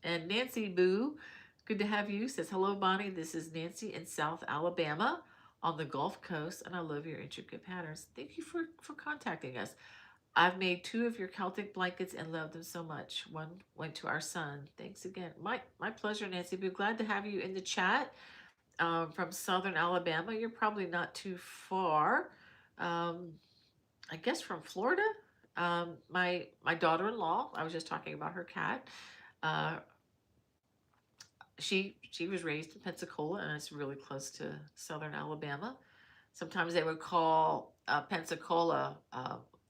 And Nancy Boo, good to have you. Says, hello, Bonnie. This is Nancy in South Alabama on the Gulf Coast, and I love your intricate patterns. Thank you for contacting us. I've made 2 of your Celtic blankets and love them so much. One went to our son. Thanks again. My pleasure, Nancy. Be glad to have you in the chat. From Southern Alabama. You're probably not too far. Um, I guess from Florida. My daughter-in-law, I was just talking about her cat. Uh, she was raised in Pensacola, and it's really close to Southern Alabama. Sometimes they would call Pensacola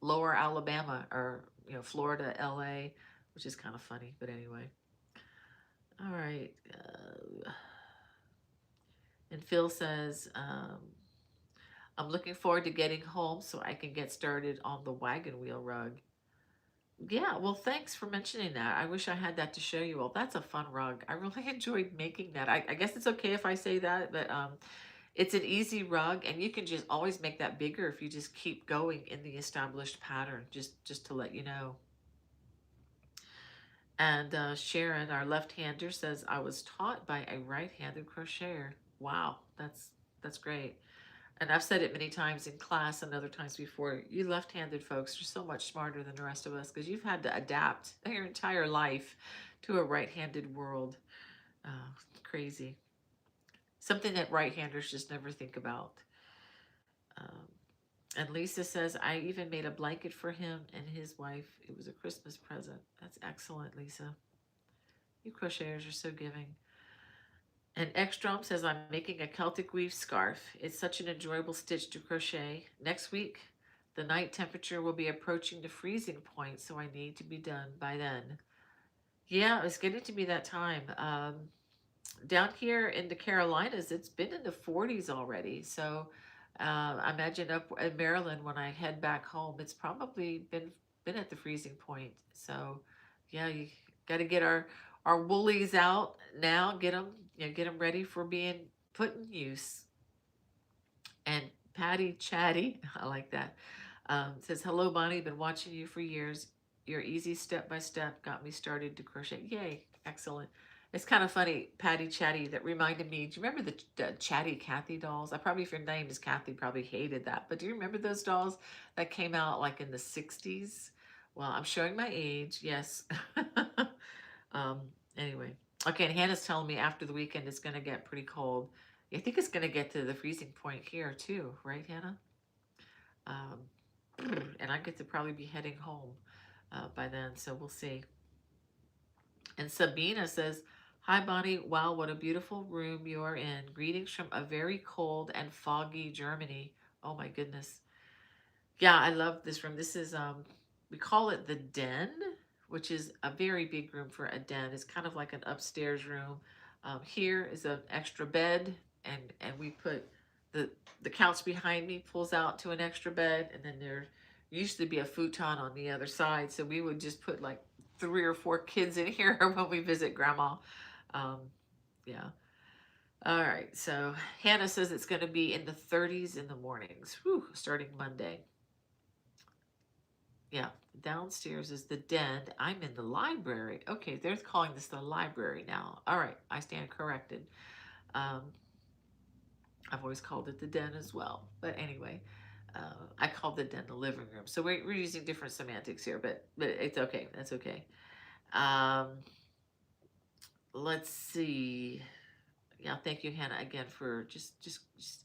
Lower Alabama, or Florida, LA, which is kind of funny. But anyway, all right. And Phil says, I'm looking forward to getting home so I can get started on the wagon wheel rug. Yeah, well, thanks for mentioning that. I wish I had that to show you all. That's a fun rug. I really enjoyed making that. I guess it's okay if I say that, but it's an easy rug, and you can just always make that bigger if you just keep going in the established pattern. Just to let you know. And Sharon, our left-hander, says I was taught by a right-handed crocheter. Wow, that's great. And I've said it many times in class and other times before. You left-handed folks are so much smarter than the rest of us because you've had to adapt your entire life to a right-handed world. Crazy. Something that right-handers just never think about. Um, and Lisa says, I even made a blanket for him and his wife. It was a Christmas present. That's excellent, Lisa. You crocheters are so giving. And Ekstrom says, I'm making a Celtic weave scarf. It's such an enjoyable stitch to crochet. Next week, the night temperature will be approaching the freezing point, so I need to be done by then. Yeah, it's getting to be that time. Down here in the Carolinas, it's been in the 40s already. So I imagine up in Maryland when I head back home, it's probably been at the freezing point. So yeah, you got to get our woolies out now. Get them ready for being put in use. And Patty Chatty, I like that. Says, hello, Bonnie. Been watching you for years. Your easy step by step got me started to crochet. Yay, excellent. It's kind of funny, Patty Chatty, that reminded me. Do you remember the Chatty Cathy dolls? I probably, if your name is Kathy, probably hated that. But do you remember those dolls that came out like in the 60s? Well, I'm showing my age, yes. um, anyway. Okay, and Hannah's telling me after the weekend it's going to get pretty cold. I think it's going to get to the freezing point here too, right, Hannah? Um, and I get to probably be heading home by then, so we'll see. And Sabina says, hi, Bonnie. Wow, what a beautiful room you are in. Greetings from a very cold and foggy Germany. Oh, my goodness. Yeah, I love this room. This is, we call it the den, which is a very big room for a den. It's kind of like an upstairs room. Here is an extra bed, and we put the the couch behind me pulls out to an extra bed, and then there used to be a futon on the other side, so we would just put like 3 or 4 kids in here when we visit grandma. Um, yeah. All right. So Hannah says it's going to be in the 30s in the mornings, starting Monday. Yeah, downstairs is the den. I'm in the library. Okay, they're calling this the library now. All right, I stand corrected. Um, I've always called it the den as well. But anyway, I called the den the living room. So we're using different semantics here, but it's okay. That's okay. Um, let's see. Yeah, thank you, Hannah, again for just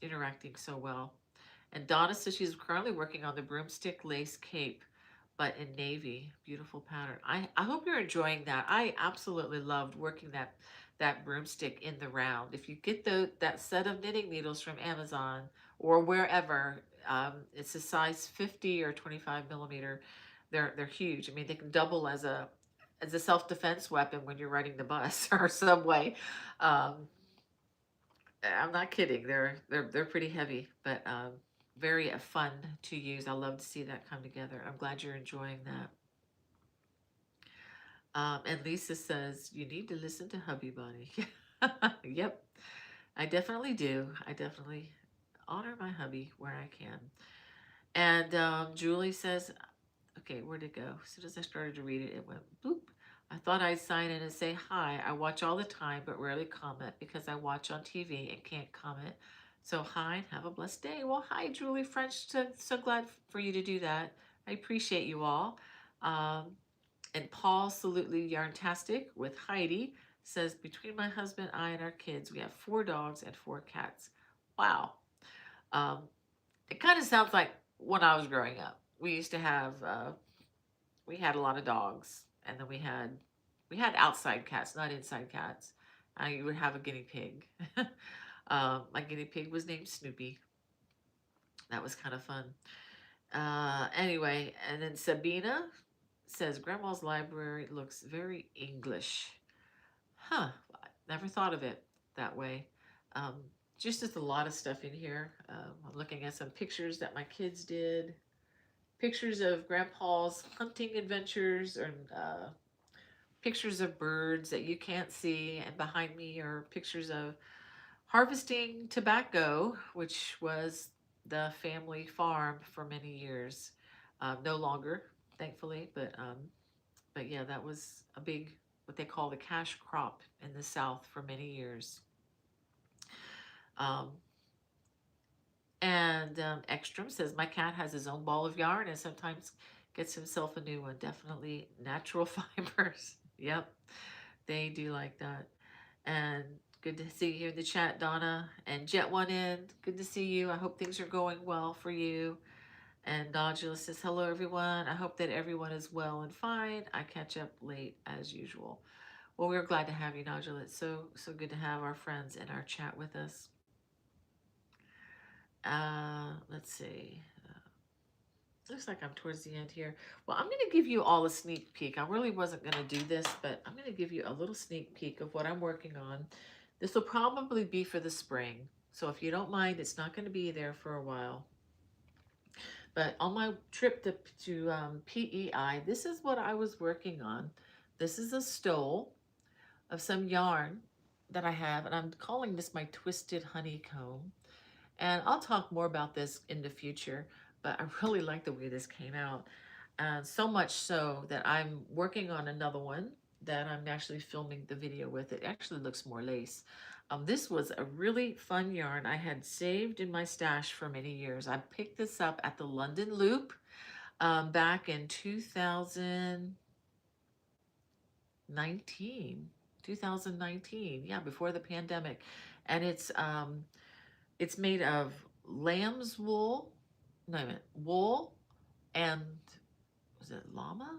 interacting so well. And Donna says she's currently working on the broomstick lace cape, but in navy. Beautiful pattern. I hope you're enjoying that. I absolutely loved working that broomstick in the round. If you get that set of knitting needles from Amazon or wherever, it's a size 50 or 25 millimeter. They're huge. I mean, they can double as a self-defense weapon when you're riding the bus or subway. Um, I'm not kidding. They're pretty heavy, but very fun to use. I love to see that come together. I'm glad you're enjoying that. And Lisa says you need to listen to Hubby Bunny. Yep, I definitely do. I definitely honor my hubby where I can. And Julie says, okay, where'd it go? As soon as I started to read it, it went bloop. I thought I'd sign in and say hi. I watch all the time, but rarely comment because I watch on TV and can't comment. So hi and have a blessed day. Well, hi, Julie French. So glad for you to do that. I appreciate you all. Um, and Paul, salutely yarntastic with Heidi, says, between my husband, I, and our kids, we have 4 dogs and 4 cats. Wow. Um, it kind of sounds like when I was growing up. We used to have we had a lot of dogs, and then we had outside cats, not inside cats. I would have a guinea pig. My guinea pig was named Snoopy. That was kind of fun. Anyway, and then Sabina says Grandma's library looks very English. Huh? I never thought of it that way. Um, just a lot of stuff in here. I'm looking at some pictures that my kids did, pictures of Grandpa's hunting adventures, and pictures of birds that you can't see. And behind me are pictures of harvesting tobacco, which was the family farm for many years. No longer, thankfully, but yeah, that was a big, what they call the cash crop in the South for many years. Um, and Ekstrom says, my cat has his own ball of yarn and sometimes gets himself a new one. Definitely natural fibers. Yep, they do like that. And good to see you in the chat, Donna. And Jet One in, good to see you. I hope things are going well for you. And Nodula says, hello, everyone. I hope that everyone is well and fine. I catch up late as usual. Well, we're glad to have you, Nodula. It's so good to have our friends in our chat with us. Let's see. Looks like I'm towards the end here. Well, I'm going to give you all a sneak peek. I really wasn't going to do this, but I'm going to give you a little sneak peek of what I'm working on. This will probably be for the spring. So if you don't mind, it's not going to be there for a while. But on my trip to PEI, this is what I was working on. This is a stole of some yarn that I have, and I'm calling this my Twisted Honeycomb. And I'll talk more about this in the future, but I really like the way this came out. And so much so that I'm working on another one that I'm actually filming the video with. It actually looks more lace. This was a really fun yarn I had saved in my stash for many years. I picked this up at the London Loop back in 2019. 2019, yeah, before the pandemic. And it's made of lamb's wool, no, I meant wool, and was it llama?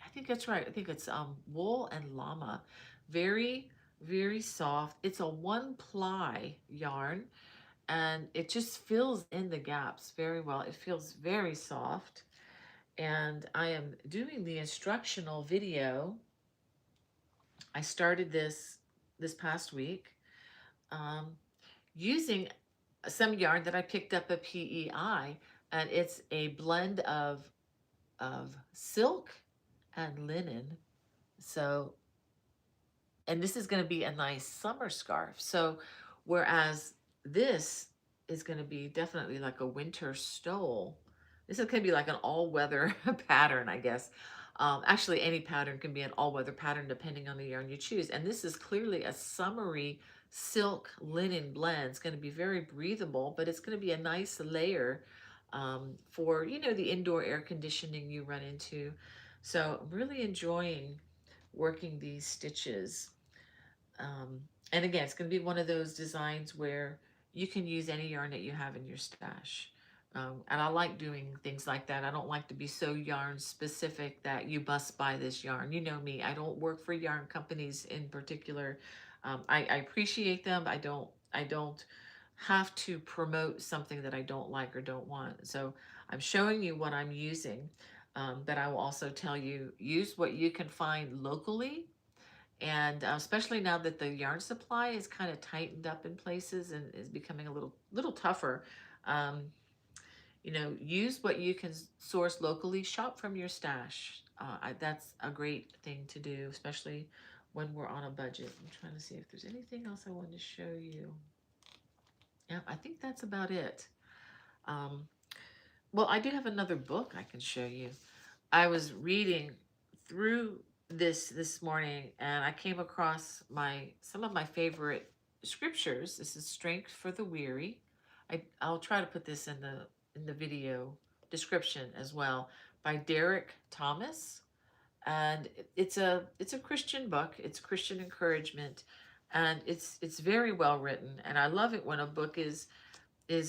I think that's right. I think it's wool and llama. Very, very soft. It's a one ply yarn and it just fills in the gaps very well. It feels very soft. And I am doing the instructional video. I started this past week um, using some yarn that I picked up at PEI, and it's a blend of silk and linen. So, and this is going to be a nice summer scarf. So, whereas this is going to be definitely like a winter stole, this is going to be like an all-weather pattern, I guess. Actually, any pattern can be an all-weather pattern depending on the yarn you choose. And this is clearly a summery silk linen blend. It's going to be very breathable, but it's going to be a nice layer for, you know, the indoor air conditioning you run into. So I'm really enjoying working these stitches. And again, it's going to be one of those designs where you can use any yarn that you have in your stash. And I like doing things like that. I don't like to be so yarn specific that you must buy this yarn. You know me, I don't work for yarn companies in particular. I appreciate them. I don't have to promote something that I don't like or don't want. So I'm showing you what I'm using, but I will also tell you, use what you can find locally. And especially now that the yarn supply is kind of tightened up in places and is becoming a little tougher, um, you know, use what you can source locally. Shop from your stash. That's a great thing to do, especially when we're on a budget. I'm trying to see if there's anything else I wanted to show you. Yeah, I think that's about it. Um, well, I do have another book I can show you. I was reading through this morning and I came across some of my favorite scriptures. This is Strength for the Weary. I'll try to put this in the video description as well, by Derek Thomas. And it's a Christian book. It's Christian encouragement, and it's very well written. And I love it when a book is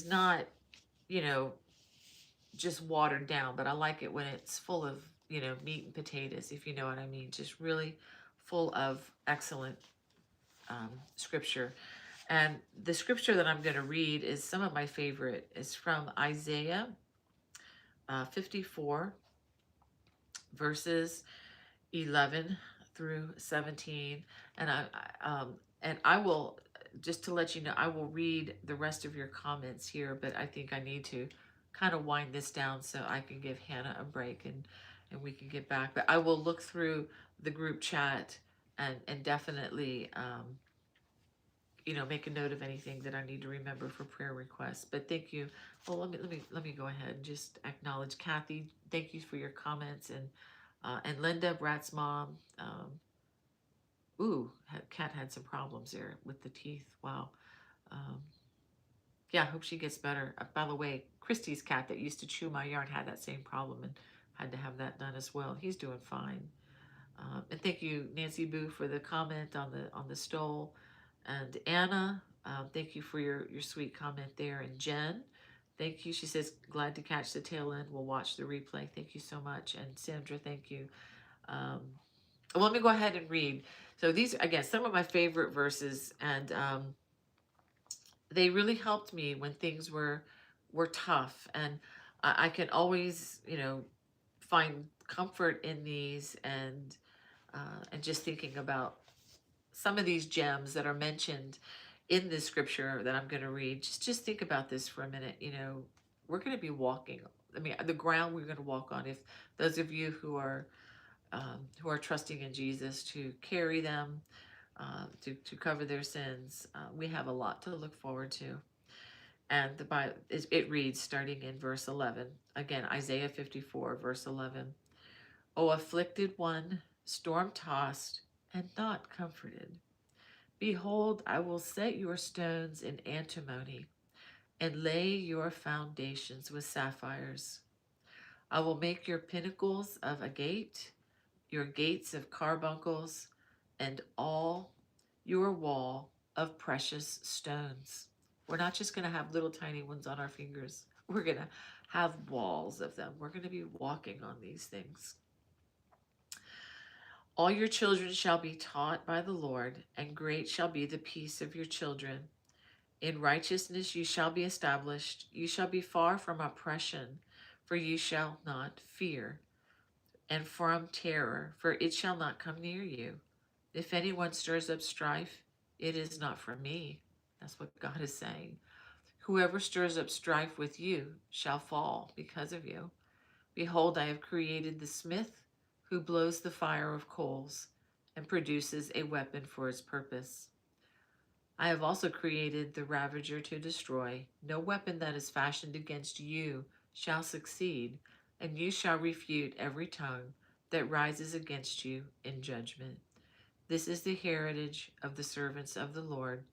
not, you know, just watered down, but I like it when it's full of, you know, meat and potatoes, if you know what I mean. Just really full of excellent scripture. And the scripture that I'm going to read is some of my favorite. It's from Isaiah 54, verses 11 through 17. And I will just to let you know, I will read the rest of your comments here, but I think I need to kind of wind this down so I can give Hannah a break and we can get back. But I will look through the group chat and definitely make a note of anything that I need to remember for prayer requests. But thank you. Well, let me go ahead and just acknowledge Kathy. Thank you for your comments and Linda, Brat's mom. Kat had some problems there with the teeth. Wow. Um, yeah, I hope she gets better. By the way, Christy's cat that used to chew my yarn had that same problem and had to have that done as well. He's doing fine. And thank you, Nancy Boo, for the comment on the stole. And Anna, thank you for your sweet comment there. And Jen, thank you. She says, glad to catch the tail end. We'll watch the replay. Thank you so much. And Sandra, thank you. Um, well, let me go ahead and read. So these, again, some of my favorite verses, and they really helped me when things were tough. And I can always, find comfort in these and just thinking about some of these gems that are mentioned in this scripture that I'm going to read. Just think about this for a minute. We're going to be walking. I mean, the ground we're going to walk on. If those of you who are trusting in Jesus to carry them, to cover their sins, we have a lot to look forward to. And the Bible, it reads, starting in verse 11, again, Isaiah 54, verse 11. O afflicted one, storm-tossed, and not comforted. Behold, I will set your stones in antimony, and lay your foundations with sapphires. I will make your pinnacles of agate, your gates of carbuncles, and all your wall of precious stones. We're not just going to have little tiny ones on our fingers. We're going to have walls of them. We're going to be walking on these things. All your children shall be taught by the Lord, and great shall be the peace of your children. In righteousness you shall be established. You shall be far from oppression, for you shall not fear, and from terror, for it shall not come near you. If anyone stirs up strife, it is not from me. That's what God is saying. Whoever stirs up strife with you shall fall because of you. Behold, I have created the smith who blows the fire of coals and produces a weapon for his purpose. I have also created the ravager to destroy. No weapon that is fashioned against you shall succeed, and you shall refute every tongue that rises against you in judgment. This is the heritage of the servants of the Lord,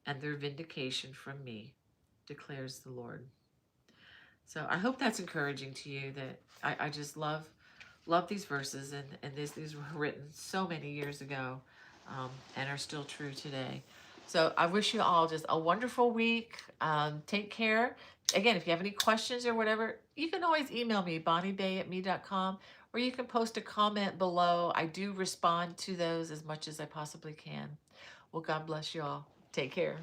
and their vindication from me, declares the Lord. So I hope that's encouraging to you, that I just love these verses, and these were written so many years ago and are still true today. So I wish you all just a wonderful week. Take care. Again, if you have any questions or whatever, you can always email me, bonniebay@me.com, or you can post a comment below. I do respond to those as much as I possibly can. Well, God bless you all. Take care.